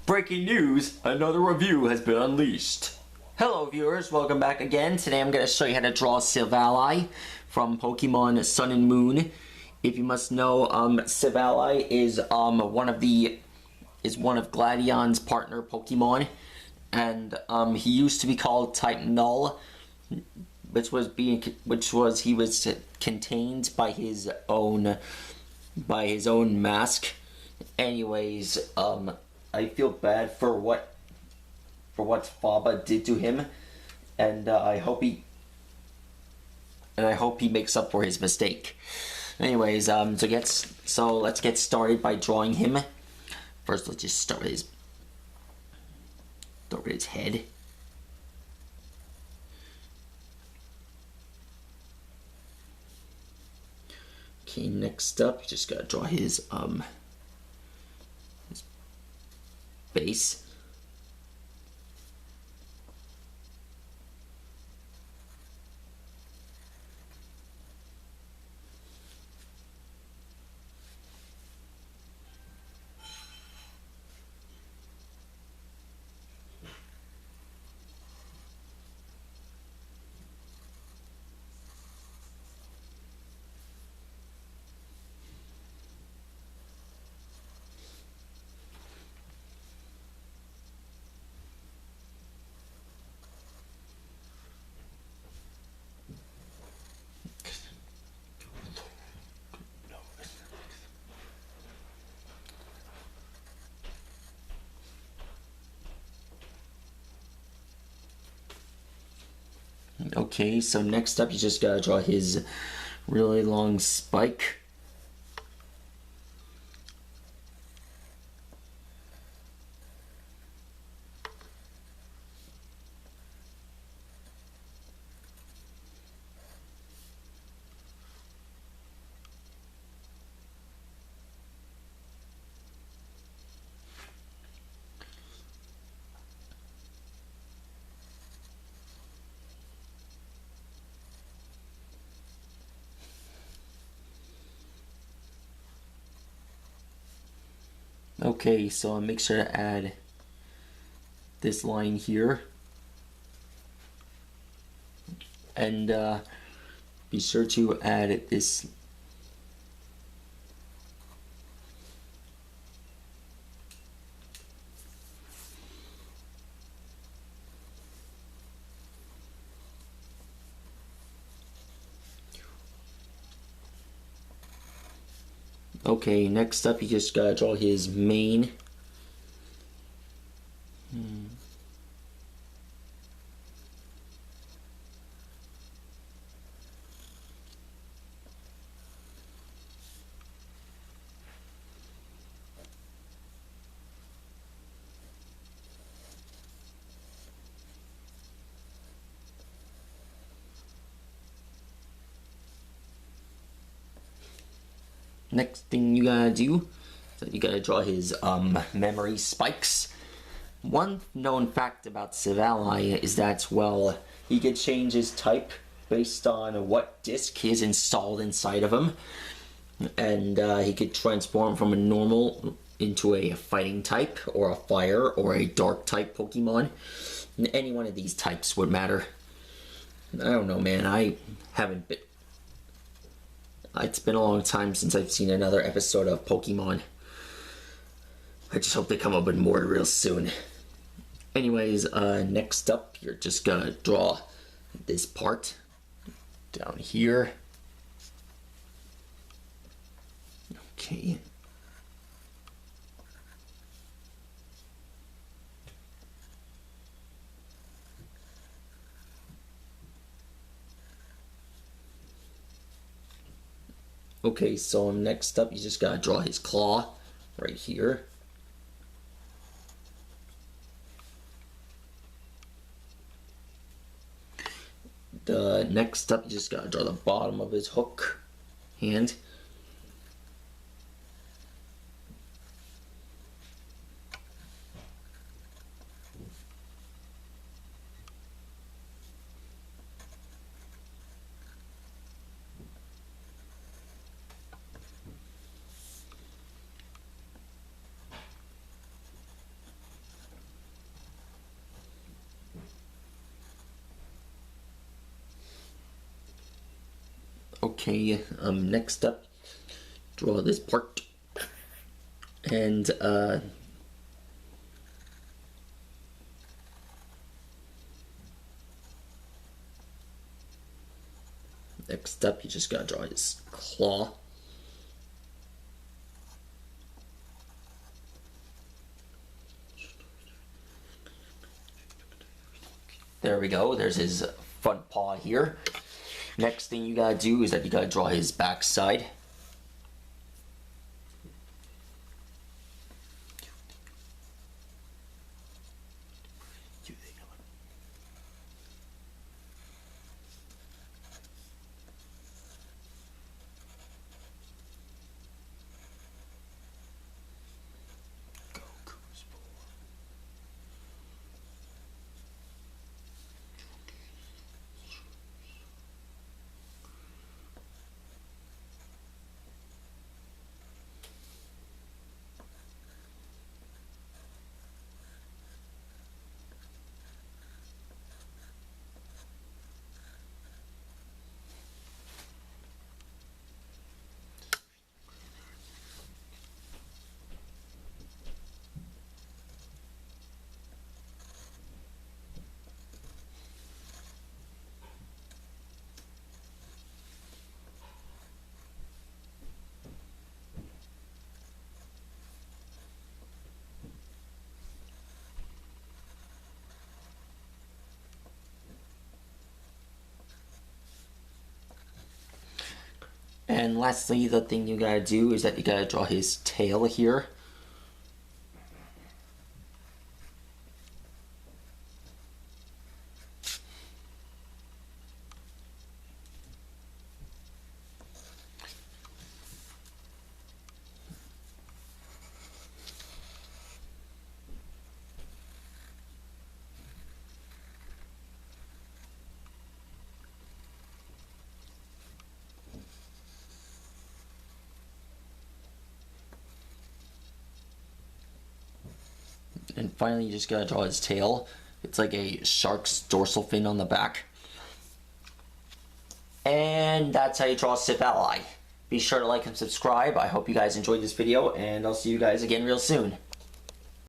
Breaking news, another review has been unleashed. Hello viewers, welcome back again. Today I'm going to show you how to draw Silvally from Pokemon Sun and Moon. If you must know, Silvally is one of Gladion's partner Pokemon, and he used to be called Type Null, which was contained by his own mask. Anyways, I feel bad for what Faba did to him, and I hope he makes up for his mistake. Anyways, so let's get started by drawing him. First, let's just start with his head. Okay, next up, you just gotta draw his base. Okay, so next up you just gotta draw his really long spike. Okay, so I'll make sure to add this line here, and be sure to add this. Okay, next up you just gotta draw his mane. Next thing you gotta do, so you gotta draw his memory spikes. One known fact about Silvally is that, well, he could change his type based on what disc is installed inside of him, and he could transform from a normal into a fighting type, or a fire, or a dark type Pokemon. Any one of these types would matter. I don't know, man. I haven't been. It's been a long time since I've seen another episode of Pokemon. I just hope they come up with more real soon. Anyways, next up, you're just gonna draw this part down here. Okay. Okay, so next up, you just gotta draw his claw right here. The next up, you just gotta draw the bottom of his hook hand. Okay, next up, draw this part. And, next up, you just gotta draw his claw. There we go, there's his front paw here. Next thing you gotta do is that you gotta draw his backside. And lastly, the thing you gotta do is that you gotta draw his tail here. And finally, you just gotta draw his tail. It's like a shark's dorsal fin on the back. And that's how you draw Silvally. Be sure to like and subscribe. I hope you guys enjoyed this video, and I'll see you guys again real soon.